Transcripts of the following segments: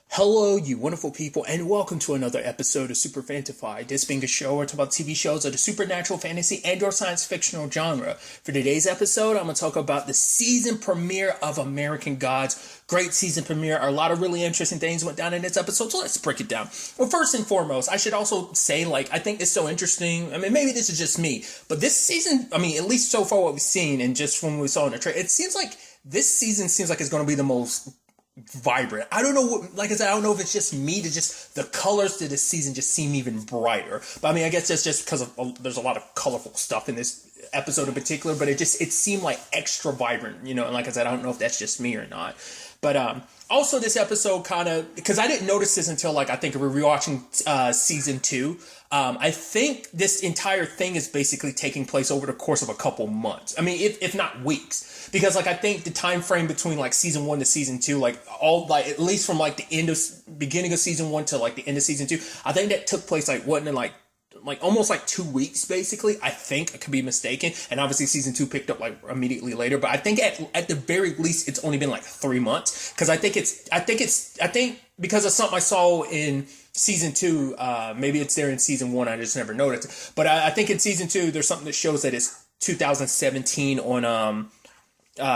Hello, you wonderful people, and welcome to another episode of Super-Fanta-Fi. This being a show where I talk about TV shows of the supernatural, fantasy, and/or science fictional genre. For today's episode, I'm going to talk about the season premiere of American Gods. Great season premiere. A lot of really interesting things went down in this episode, so let's break it down. Well, first and foremost, I should also say, I think it's so interesting. I mean, maybe this is just me, but this season, at least so far what we've seen, and just from what we saw in the trailer, it seems like this season seems like it's going to be the most vibrant. I don't know what, like I said, I don't know if it's just me to just the colors to this season just seem even brighter. But I guess that's just because of there's a lot of colorful stuff in this episode in particular. But it seemed like extra vibrant, And like I said, I don't know if that's just me or not. But also this episode kind of, because I didn't notice this until I think we were rewatching season 2. I think this entire thing is basically taking place over the course of a couple months. If not weeks, because I think the time frame between season 1 to season 2, at least from the beginning of season 1 to the end of season 2, I think that took place wasn't in almost 2 weeks, basically. I think I could be mistaken, and obviously season 2 picked up immediately later. But I think at the very least it's only been 3 months, because I think because of something I saw in season 2, maybe it's there in season 1. I just never noticed. But I think in season 2 there's something that shows that it's 2017 on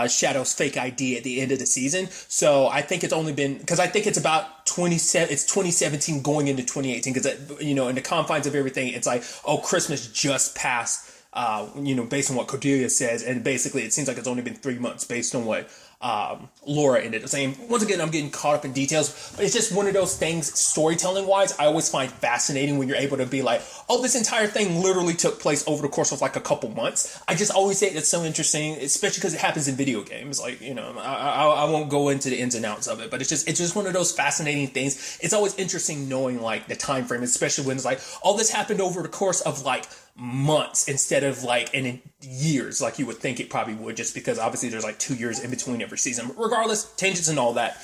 Shadow's fake ID at the end of the season. So I think it's only been, because I think it's about 2017 going into 2018, because in the confines of everything, it's Christmas just passed, based on what Cordelia says, and basically it seems like it's only been 3 months based on what Laura ended up saying. Once again, I'm getting caught up in details, but it's just one of those things, storytelling wise, I always find fascinating when you're able to be this entire thing literally took place over the course of a couple months. I just always say it's so interesting, especially because it happens in video games. I won't go into the ins and outs of it, but it's just one of those fascinating things. It's always interesting knowing the time frame, especially when it's this happened over the course of months instead of in years you would think it probably would, just because obviously there's 2 years in between every season. But regardless, tangents and all that.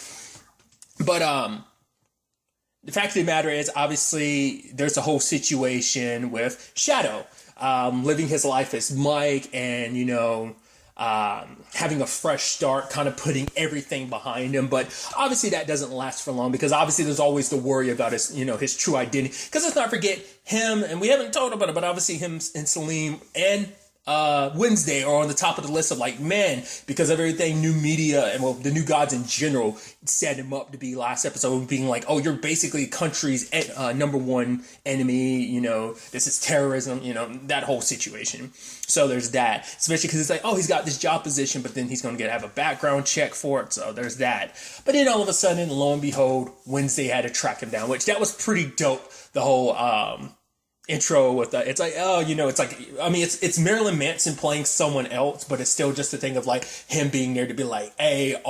But the fact of the matter is, obviously there's a whole situation with Shadow living his life as Mike, and having a fresh start, kind of putting everything behind him. But obviously that doesn't last for long, because obviously there's always the worry about his, his true identity. Because let's not forget him, and we haven't talked about it, but obviously him and Salim and Wednesday are on the top of the list of men, because of everything new media and the new gods in general set him up to be last episode being you're basically country's number one enemy, this is terrorism, that whole situation. So there's that, especially because it's he's got this job position, but then he's going to have a background check for it. So there's that. But then all of a sudden, lo and behold, Wednesday had to track him down, which that was pretty dope. The whole intro with it's it's Marilyn Manson playing someone else, but it's still just a thing of him being there to be hey,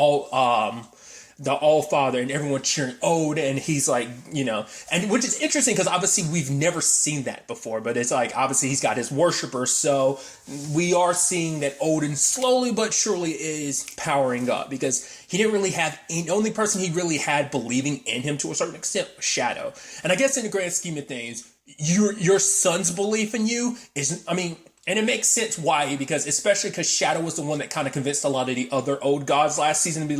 the All-Father, and everyone cheering Ode, and he's and which is interesting because obviously we've never seen that before, but it's obviously he's got his worshipers, so we are seeing that Odin slowly but surely is powering up, because he didn't really have the only person he really had believing in him to a certain extent was Shadow. And I guess in the grand scheme of things, your son's belief in you is, and it makes sense why, because especially because Shadow was the one that kind of convinced a lot of the other old gods last season to be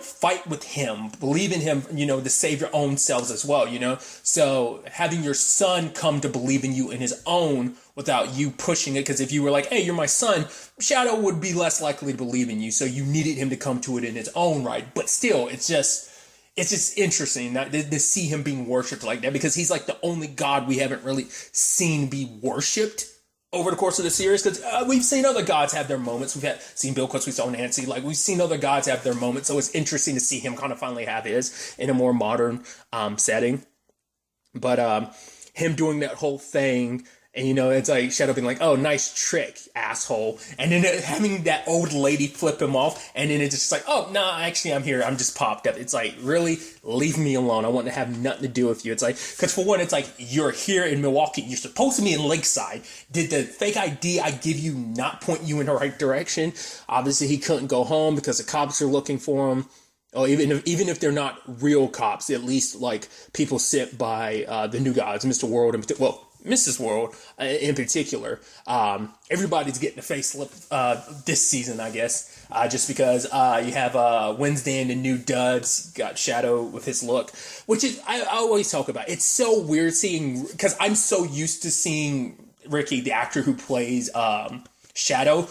fight with him, believe in him, to save your own selves as well, So having your son come to believe in you in his own without you pushing it, because if you were hey, you're my son, Shadow would be less likely to believe in you, so you needed him to come to it in his own right. But still, it's just interesting that to see him being worshipped like that, because he's the only god we haven't really seen be worshipped over the course of the series, because we've seen other gods have their moments. We've seen Bill Cooks, we saw Nancy, we've seen other gods have their moments, so it's interesting to see him kind of finally have his in a more modern setting. But him doing that whole thing, and it's Shadow being oh, nice trick, asshole, and then having that old lady flip him off, and then it's just oh, nah, actually I'm here, I'm just popped up. It's really, leave me alone, I want to have nothing to do with you. It's because for one, it's you're here in Milwaukee, you're supposed to be in Lakeside. Did the fake ID I give you not point you in the right direction? Obviously he couldn't go home because the cops are looking for him. Oh, even if they're not real cops, at least people sent by the new gods, Mr. World, and Mrs. World in particular. Everybody's getting a facelift this season, I guess, just because you have Wednesday and the new duds, got Shadow with his look, which is, I always talk about. It's so weird seeing, because I'm so used to seeing Ricky, the actor who plays Shadow,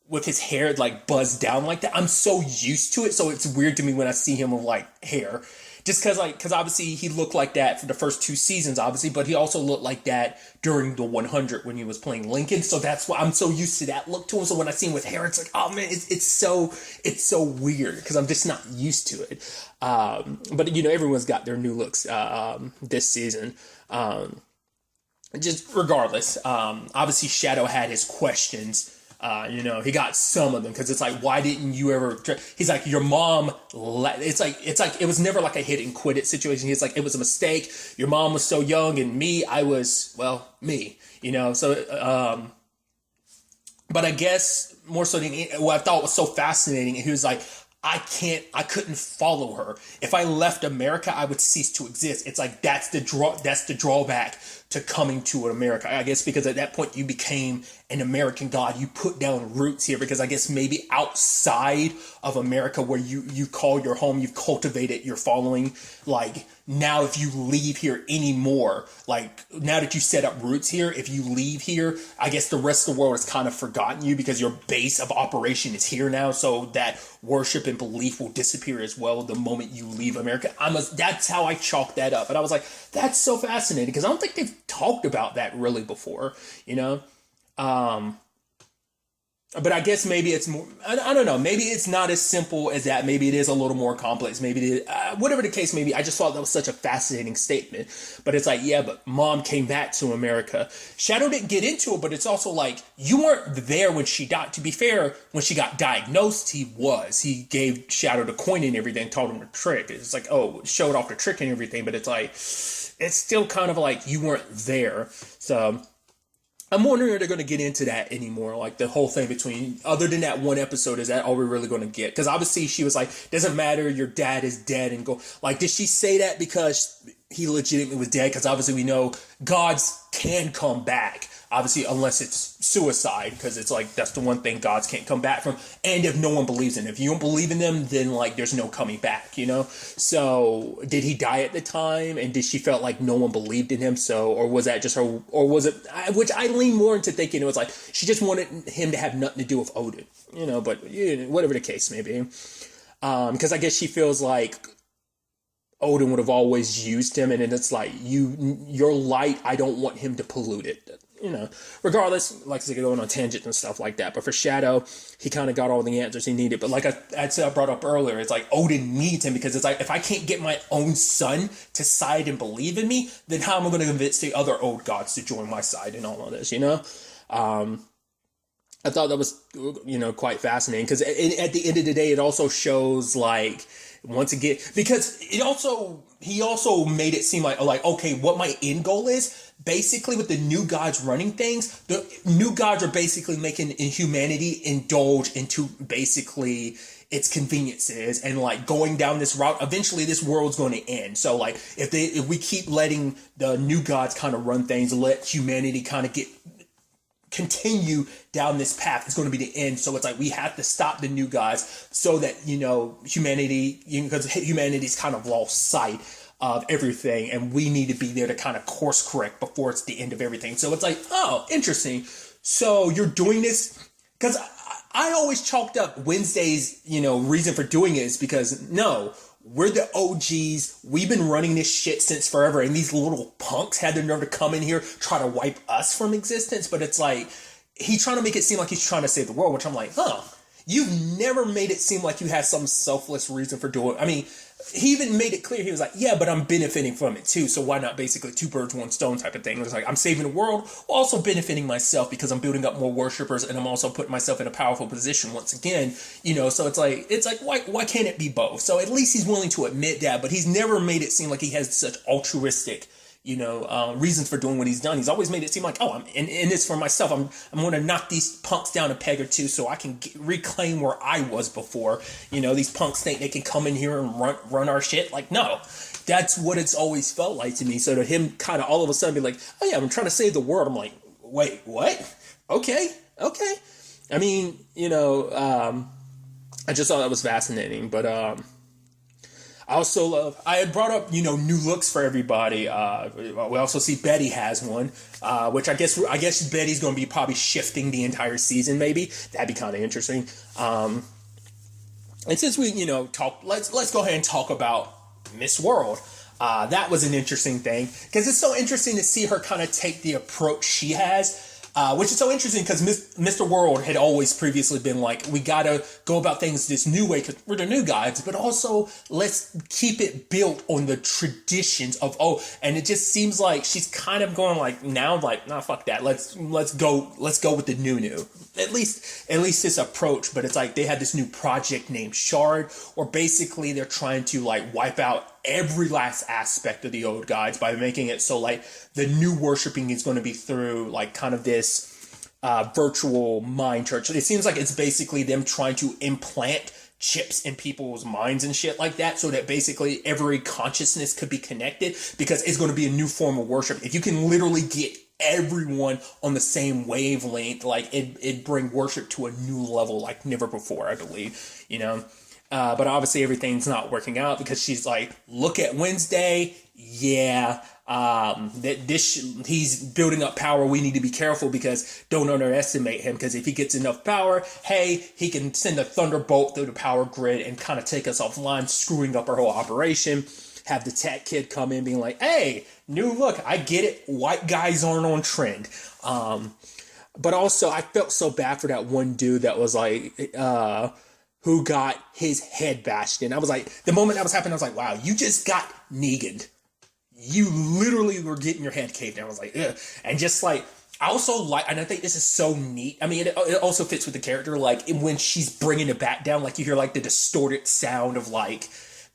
with his hair like buzzed down like that. I'm so used to it, so it's weird to me when I see him with like hair. Just because obviously he looked like that for the first 2 seasons, obviously, but he also looked like that during the 100 when he was playing Lincoln. So that's why I'm so used to that look to him. So when I see him with hair, it's like, oh man, it's so weird because I'm just not used to it. But you know, everyone's got their new looks this season. Just regardless, obviously Shadow had his questions. You know, he got some of them because it's like, why didn't you ever? He's like, your mom. It's like it was never like a hit and quit it situation. He's like, it was a mistake. Your mom was so young, and me, I was me. You know, so but I guess more so than what I thought was so fascinating. He was like, I couldn't follow her. If I left America, I would cease to exist. It's like, that's the drawback to coming to America, I guess, because at that point you became an American god. You put down roots here because I guess maybe outside of America where you call your home, you've cultivated your following. Like now if you leave here anymore, like now that you set up roots here, if you leave here, I guess the rest of the world has kind of forgotten you because your base of operation is here now. So that worship and belief will disappear as well the moment you leave America. That's how I chalked that up. And I was like, that's so fascinating because I don't think they've talked about that really before, you know? But I guess maybe it's more, I don't know, maybe it's not as simple as that. Maybe it is a little more complex. Maybe it is, whatever the case may be, I just thought that was such a fascinating statement. But it's like, yeah, but mom came back to America. Shadow didn't get into it, but it's also like, you weren't there when she died. To be fair, when she got diagnosed, he was. He gave Shadow the coin and everything, told him the trick. It's like, oh, showed off the trick and everything, but it's like, it's still kind of like you weren't there. So I'm wondering if they're going to get into that anymore. Like the whole thing between, other than that one episode, is that all we're really going to get? Because obviously she was like, doesn't matter, your dad is dead, and go, like, did she say that because he legitimately was dead? Because obviously we know gods can come back, obviously, unless it's suicide, because it's like, that's the one thing gods can't come back from. And if no one believes in them, if you don't believe in them, then like there's no coming back, you know? So did he die at the time? And did she felt like no one believed in him? So, or was that just her, or was it, which I lean more into thinking it was like, she just wanted him to have nothing to do with Odin, you know, but whatever the case may be. Because I guess she feels like Odin would have always used him, and then it's like, your light, I don't want him to pollute it. You know, regardless, like I said, going on tangents and stuff like that. But for Shadow, he kind of got all the answers he needed. But like I said, I brought up earlier, it's like Odin needs him because it's like, if I can't get my own son to side and believe in me, then how am I going to convince the other old gods to join my side in all of this, you know? I thought that was, you know, quite fascinating because at the end of the day, it also shows like, once again, because he also made it seem like, okay, what my end goal is, basically with the new gods running things, the new gods are basically making humanity indulge into basically its conveniences and like going down this route. Eventually this world's going to end. So like if we keep letting the new gods kind of run things, let humanity kind of continue down this path, it's going to be the end. So it's like we have to stop the new guys so that, you know, humanity, because humanity's kind of lost sight of everything, and we need to be there to kind of course correct before it's the end of everything. So it's like, oh, interesting. So you're doing this because I always chalked up Wednesday's, you know, reason for doing it is because no, we're the OGs. We've been running this shit since forever. And these little punks had the nerve to come in here, try to wipe us from existence. But it's like, he's trying to make it seem like he's trying to save the world, which I'm like, you've never made it seem like you had some selfless reason for doing it. I mean, he even made it clear. He was like, yeah, but I'm benefiting from it too. So why not basically 2 birds, 1 stone type of thing? It was like, I'm saving the world, while also benefiting myself because I'm building up more worshipers and I'm also putting myself in a powerful position once again, you know? So it's like, why can't it be both? So at least he's willing to admit that, but he's never made it seem like he has such altruistic, reasons for doing what he's done. He's always made it seem like, oh, I'm in this for myself. I'm going to knock these punks down a peg or two so I can reclaim where I was before. These punks think they can come in here and run our shit. Like, no, that's what it's always felt like to me. So to him kind of all of a sudden be like, oh yeah, I'm trying to save the world. I'm like, wait, what? Okay. I mean, I just thought that was fascinating, but, I also love, I had brought up, new looks for everybody. We also see Betty has one, which I guess Betty's going to be probably shifting the entire season, maybe. That'd be kind of interesting. And since we, talk, let's go ahead and talk about Miss World. That was an interesting thing because it's so interesting to see her kind of take the approach she has. Which is so interesting because Mr. World had always previously been like, we gotta go about things this new way because we're the new guys, but also let's keep it built on the traditions of, and it just seems like she's kind of going like now, like, nah, fuck that. Let's go with the new. At least this approach, but it's like they had this new project named Shard, or basically they're trying to like wipe out every last aspect of the old gods by making it so like the new worshiping is going to be through like kind of this virtual mind church. It seems like it's basically them trying to implant chips in people's minds and shit like that so that basically every consciousness could be connected because it's going to be a new form of worship. If you can literally get everyone on the same wavelength, like it'd bring worship to a new level like never before, I believe, but obviously everything's not working out because she's like, look at Wednesday. Yeah. He's building up power. We need to be careful because don't underestimate him. Because if he gets enough power, hey, he can send a thunderbolt through the power grid and kind of take us offline, screwing up our whole operation. Have the tech kid come in being like, hey, new look. I get it. White guys aren't on trend. But also I felt so bad for that one dude that was like, who got his head bashed in. I was like, the moment that was happening, I was like, wow, you just got Negan'd. You literally were getting your head caved in. I was like, ugh. And just like, I also like, and I think this is so neat. I mean, it also fits with the character. Like when she's bringing it back down, like you hear like the distorted sound of like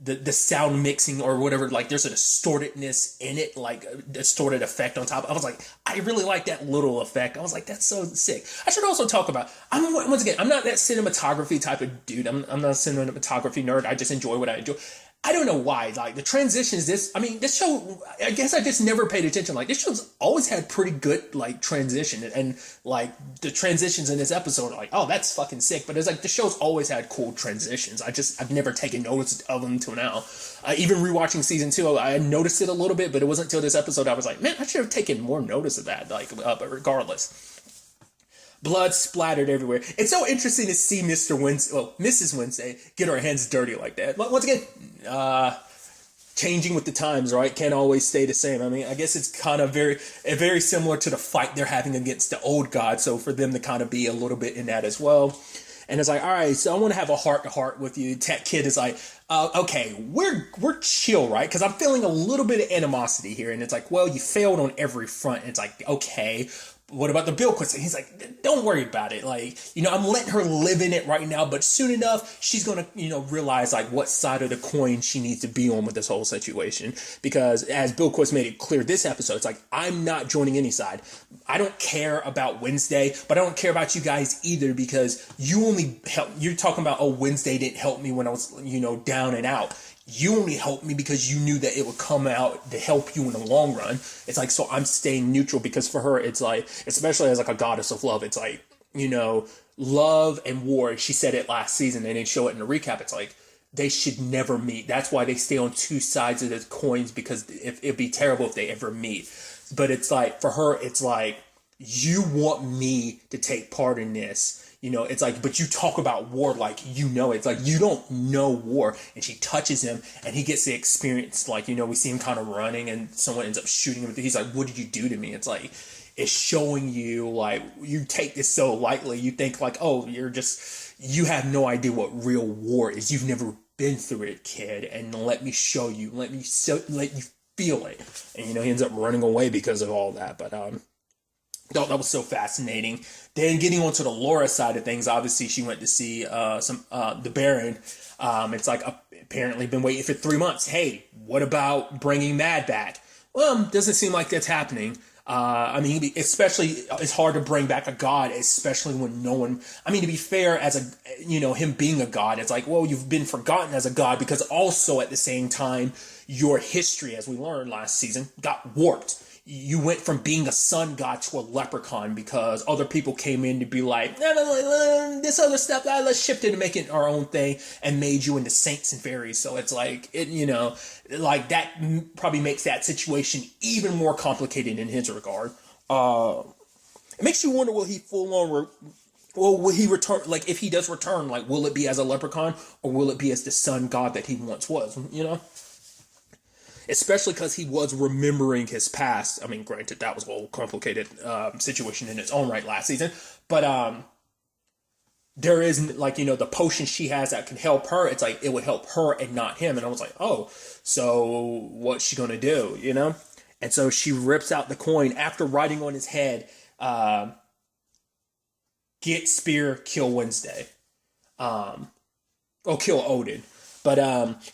the sound mixing or whatever. Like there's a distortedness in it, like a distorted effect on top. I was like, I really like that little effect. I was like, that's so sick. I should also talk about, I'm not that cinematography type of dude. I'm not a cinematography nerd. I just enjoy what I enjoy. I don't know why, like, the transitions, this show, I guess I just never paid attention. Like, this show's always had pretty good, like, transition. And like, the transitions in this episode are like, oh, that's fucking sick. But it's like, the show's always had cool transitions. I've never taken notice of them until now. Even rewatching season 2, I noticed it a little bit, but it wasn't until this episode I was like, man, I should have taken more notice of that. Like, but regardless. Blood splattered everywhere. It's so interesting to see Mrs. Wednesday get her hands dirty like that. But once again, changing with the times, right? Can't always stay the same. I mean, I guess it's kind of very similar to the fight they're having against the old god. So for them to kind of be a little bit in that as well. And it's like, all right, so I want to have a heart-to-heart with you. Tech Kid is like, okay, we're chill, right? Because I'm feeling a little bit of animosity here. And it's like, well, you failed on every front. And it's like, okay, what about the bill quits? He's like, don't worry about it. Like, I'm letting her live in it right now, but soon enough, she's going to, realize like what side of the coin she needs to be on with this whole situation. Because as Bill Quist made it clear this episode, it's like, I'm not joining any side. I don't care about Wednesday, but I don't care about you guys either because you're talking about, Wednesday didn't help me when I was, down and out. You only helped me because you knew that it would come out to help you in the long run. It's like, so I'm staying neutral because for her, it's like, especially as like a goddess of love, it's like, love and war. She said it last season. They didn't show it in the recap. It's like, they should never meet. That's why they stay on two sides of the coins because it'd be terrible if they ever meet. But it's like, for her, it's like, you want me to take part in this. It's like, but you talk about war like, it's like, you don't know war. And she touches him and he gets the experience. Like, we see him kind of running and someone ends up shooting him. He's like, what did you do to me? It's like, it's showing you like, you take this so lightly. You think like, oh, you have no idea what real war is. You've never been through it, kid. And let me show you, let you feel it. And, he ends up running away because of all that. But, thought that was so fascinating. Then getting onto the Laura side of things, obviously she went to see the Baron. It's like apparently been waiting for 3 months. Hey, what about bringing Mad back? Well, doesn't seem like that's happening. I mean, especially it's hard to bring back a god, especially when no one. I mean, to be fair, as him being a god, it's like, well, you've been forgotten as a god because also at the same time, your history, as we learned last season, got warped. You went from being a sun god to a leprechaun because other people came in to be like, no, this other stuff, let's shift it and make it our own thing, and made you into saints and fairies. So it's like, like that probably makes that situation even more complicated in his regard. It makes you wonder, will he full on, will he return, like if he does return, like will it be as a leprechaun or will it be as the sun god that he once was, Especially because he was remembering his past. I mean, granted, that was a whole complicated situation in its own right last season. But there is, like, the potion she has that can help her. It's like, it would help her and not him. And I was like, oh, so what's she going to do, And so she rips out the coin after writing on his head, get Spear, kill Wednesday. Kill Odin. But,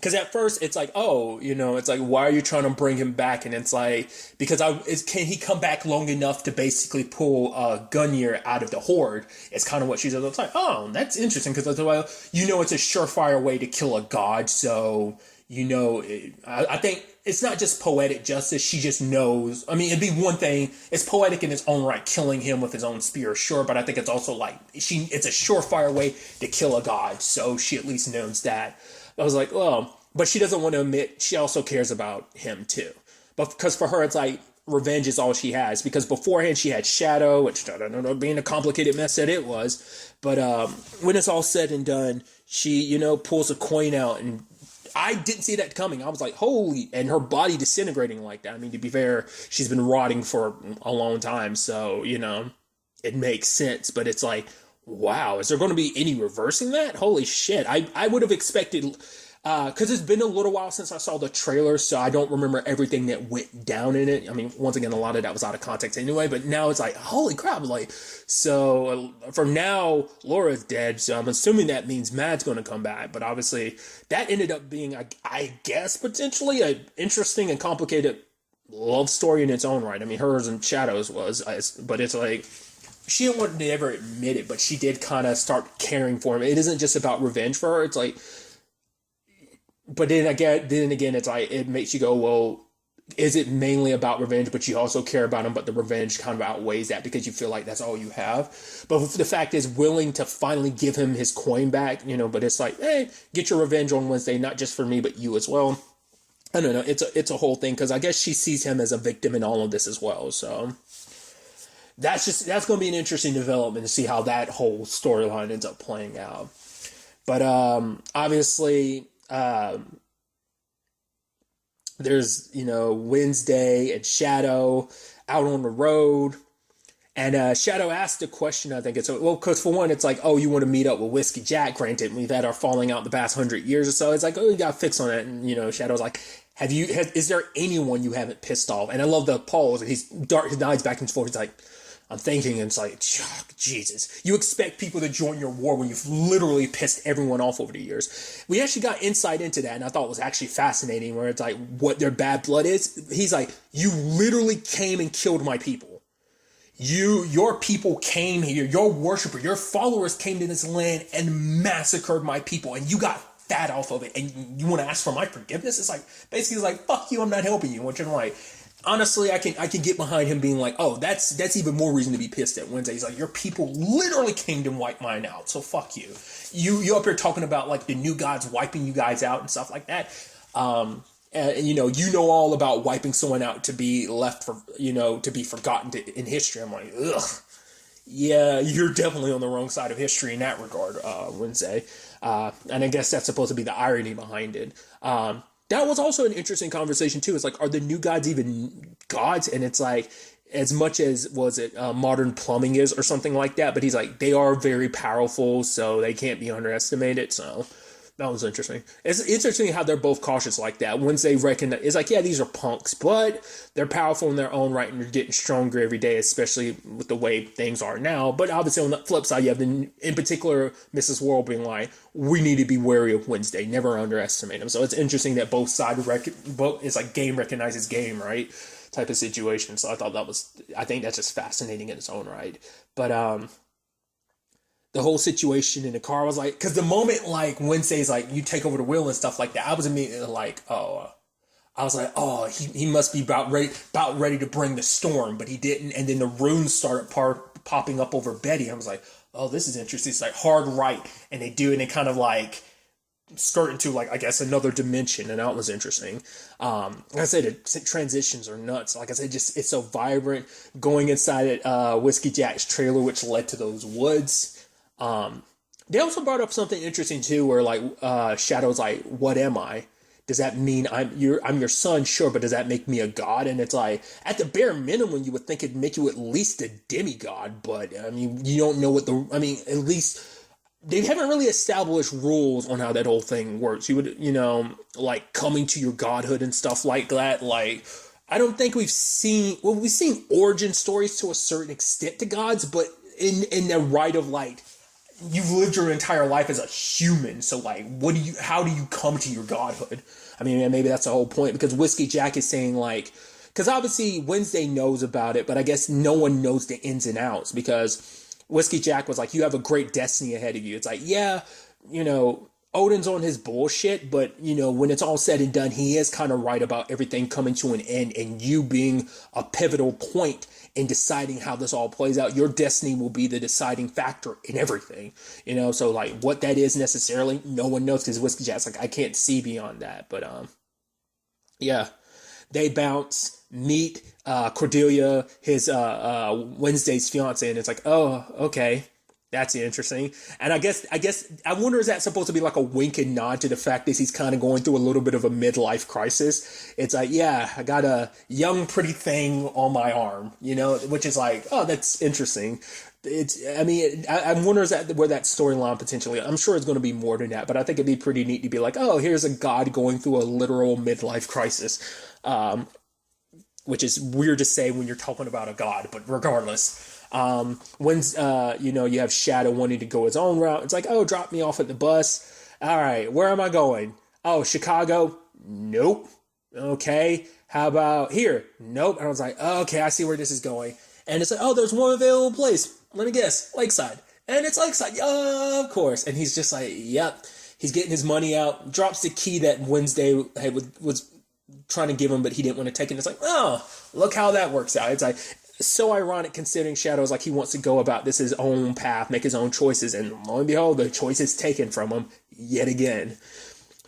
cause at first it's like, oh, it's like, why are you trying to bring him back? And it's like, because can he come back long enough to basically pull, Gungnir out of the Horde? It's kind of what she said. It's like, oh, that's interesting. Cause it's a surefire way to kill a god. So, I think it's not just poetic justice. She just knows. I mean, it'd be one thing. It's poetic in its own right, killing him with his own spear, sure. But I think it's also like, it's a surefire way to kill a god. So she at least knows that. I was like, well, but she doesn't want to admit she also cares about him too. But because for her, it's like revenge is all she has. Because beforehand she had Shadow, which I don't know, being a complicated mess that it was. But when it's all said and done, she, pulls a coin out, and I didn't see that coming. I was like, holy, and her body disintegrating like that. I mean, to be fair, she's been rotting for a long time. So, it makes sense. But it's like, wow, is there going to be any reversing that? Holy shit. I would have expected, because it's been a little while since I saw the trailer, so I don't remember everything that went down in it. I mean, once again, a lot of that was out of context anyway, but now it's like, holy crap, like, so for now, Laura's dead, so I'm assuming that means Mad's going to come back, but obviously that ended up being, I guess, potentially an interesting and complicated love story in its own right. I mean, hers and Shadow's was, but it's like, she didn't want to ever admit it, but she did kind of start caring for him. It isn't just about revenge for her. It's like, but then again, it's like, it makes you go, well, is it mainly about revenge, but you also care about him, but the revenge kind of outweighs that because you feel like that's all you have. But the fact is, willing to finally give him his coin back, but it's like, hey, get your revenge on Wednesday, not just for me, but you as well. I don't know. It's a whole thing because I guess she sees him as a victim in all of this as well. So that's going to be an interesting development to see how that whole storyline ends up playing out. But obviously, there's, Wednesday and Shadow out on the road. And Shadow asked a question, I think it's, well, because for one, it's like, oh, you want to meet up with Whiskey Jack, granted, we've had our falling out the past 100 years or so. It's like, oh, you got to fix on that. And, Shadow's like, is there anyone you haven't pissed off? And I love the pause. His eyes back and forth. He's like, I'm thinking, and it's like, Jesus. You expect people to join your war when you've literally pissed everyone off over the years. We actually got insight into that, and I thought it was actually fascinating, where it's like, what their bad blood is. He's like, you literally came and killed my people. Your people came here, your worshiper, your followers came to this land and massacred my people, and you got fat off of it, and you want to ask for my forgiveness? It's like, basically, it's like, fuck you, I'm not helping you. Which I'm like, honestly, I can get behind him being like, oh, that's even more reason to be pissed at Wednesday. He's like, your people literally came to wipe mine out, so fuck you. You up here talking about like the new gods wiping you guys out and stuff like that. And you know all about wiping someone out to be left for, to be forgotten in history. I'm like, ugh. Yeah, you're definitely on the wrong side of history in that regard, Wednesday. And I guess that's supposed to be the irony behind it. That was also an interesting conversation too. It's like, are the new gods even gods? And it's like, as much as, was it modern plumbing is or something like that, but he's like, they are very powerful, so they can't be underestimated. So That was interesting. It's interesting how they're both cautious like that. Once they recognize, it's like, yeah, these are punks, but they're powerful in their own right and they're getting stronger every day, especially with the way things are now. But obviously, on the flip side, you have in particular Mrs. World being like, we need to be wary of Wednesday, never underestimate him. So it's interesting that both sides it's like game recognizes game, right? Type of situation. So I think that's just fascinating in its own right. But the whole situation in the car was like, because the moment like Wednesday's like you take over the wheel and stuff like that, I was immediately like, he must be about ready to bring the storm, but he didn't. And then the runes started popping up over Betty. I was like, oh, this is interesting. It's like hard right, and they do, and they kind of like skirt into like I guess another dimension, and that was interesting. Like I said, the transitions are nuts. Like I said, just it's so vibrant. Going inside Whiskey Jack's trailer, which led to those woods. They also brought up something interesting too, where like Shadow's like, "What am I? Does that mean I'm your son? Sure, but does that make me a god?" And it's like, at the bare minimum, you would think it'd make you at least a demigod, but I mean, you don't know at least they haven't really established rules on how that whole thing works. You would, like coming to your godhood and stuff like that. Like, I don't think we've seen origin stories to a certain extent to gods, but in the right of like, you've lived your entire life as a human, so like, how do you come to your godhood? I mean, maybe that's the whole point, because Whiskey Jack is saying like, because obviously Wednesday knows about it, but I guess no one knows the ins and outs, because Whiskey Jack was like, you have a great destiny ahead of you. It's like, yeah, Odin's on his bullshit, but when it's all said and done, he is kind of right about everything coming to an end, and you being a pivotal point in deciding how this all plays out. Your destiny will be the deciding factor in everything, so like what that is necessarily, no one knows, because Whiskey Jack's like, I can't see beyond that. But yeah, they bounce, meet Cordelia, his Wednesday's fiance, and it's like, oh, okay, that's interesting. And I guess I wonder, is that supposed to be like a wink and nod to the fact that he's kind of going through a little bit of a midlife crisis? It's like, yeah, I got a young pretty thing on my arm, which is like, oh, that's interesting. I wonder, is that where that storyline potentially, I'm sure it's going to be more than that, but I think it'd be pretty neat to be like, oh, here's a god going through a literal midlife crisis, which is weird to say when you're talking about a god, but regardless. When you have Shadow wanting to go his own route, it's like, oh, drop me off at the bus. All right, where am I going? Oh, Chicago? Nope. Okay, how about here? Nope. And I was like, oh, okay, I see where this is going. And it's like, oh, there's one available place. Let me guess, Lakeside. And it's Lakeside, yeah, of course. And he's just like, yep. He's getting his money out, drops the key that Wednesday was trying to give him, but he didn't want to take it. It's like, oh, look how that works out. It's like, so ironic, considering Shadow's like, he wants to go about this his own path, make his own choices, and lo and behold, the choice is taken from him yet again.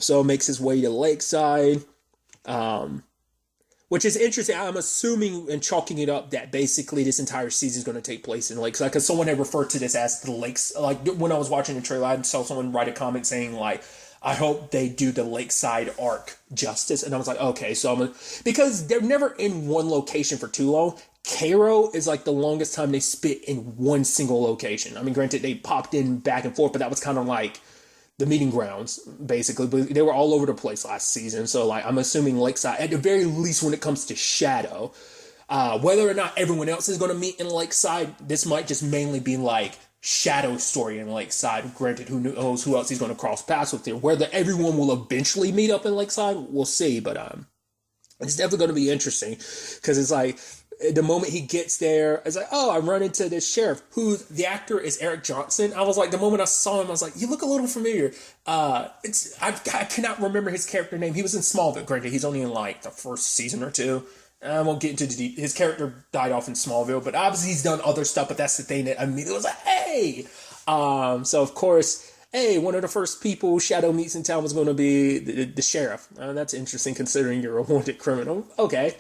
So makes his way to Lakeside, which is interesting. I'm assuming and chalking it up that basically this entire season is going to take place in Lakeside, because someone had referred to this as the lakes. Like when I was watching the trailer, I saw someone write a comment saying like, I hope they do the Lakeside arc justice. And I was like, okay, because they're never in one location for too long. Cairo is like the longest time they spent in one single location. I mean, granted, they popped in back and forth, but that was kind of like the meeting grounds, basically. But they were all over the place last season. So, like, I'm assuming Lakeside, at the very least when it comes to Shadow, whether or not everyone else is going to meet in Lakeside, this might just mainly be like Shadow's story in Lakeside. Granted, who knows who else he's going to cross paths with here. Whether everyone will eventually meet up in Lakeside, we'll see. But it's definitely going to be interesting, because it's like, the moment he gets there, it's like, oh, I run into this sheriff, who the actor is Eric Johnson. I was like, the moment I saw him, I was like, you look a little familiar. I cannot remember his character name. He was in Smallville. Granted, he's only in like the first season or two. I won't get into his character died off in Smallville, but obviously he's done other stuff. But that's the thing that it was like, hey. So of course, hey, one of the first people Shadow meets in town was going to be the sheriff. That's interesting, considering you're a wanted criminal. Okay.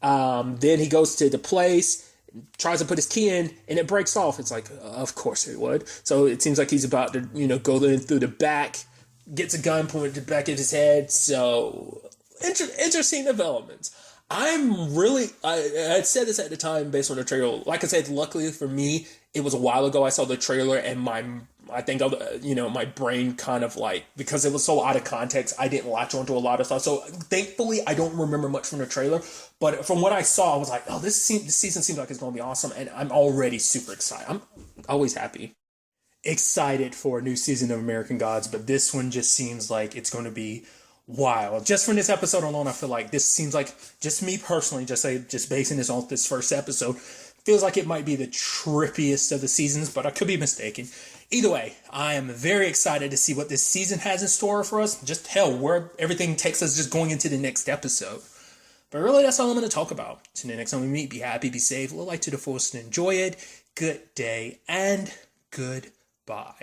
Then he goes to the place, tries to put his key in, and it breaks off. It's like, of course it would. So it seems like he's about to, go in through the back, gets a gun pointed back at his head. So interesting developments. I said this at the time based on the trailer. Like I said, luckily for me, it was a while ago I saw the trailer, and I think, my brain kind of like, because it was so out of context, I didn't latch onto a lot of stuff. So thankfully, I don't remember much from the trailer. But from what I saw, I was like, oh, this season seems like it's going to be awesome. And I'm already super excited. I'm always happy. Excited for a new season of American Gods, but this one just seems like it's going to be wild. Just from this episode alone, I feel like this seems like, just me personally, just basing this on this first episode, feels like it might be the trippiest of the seasons, but I could be mistaken. Either way, I am very excited to see what this season has in store for us. Just hell, where everything takes us just going into the next episode. But really, that's all I'm going to talk about. Till the next time we meet, be happy, be safe, live life to the fullest, and enjoy it. Good day, and goodbye.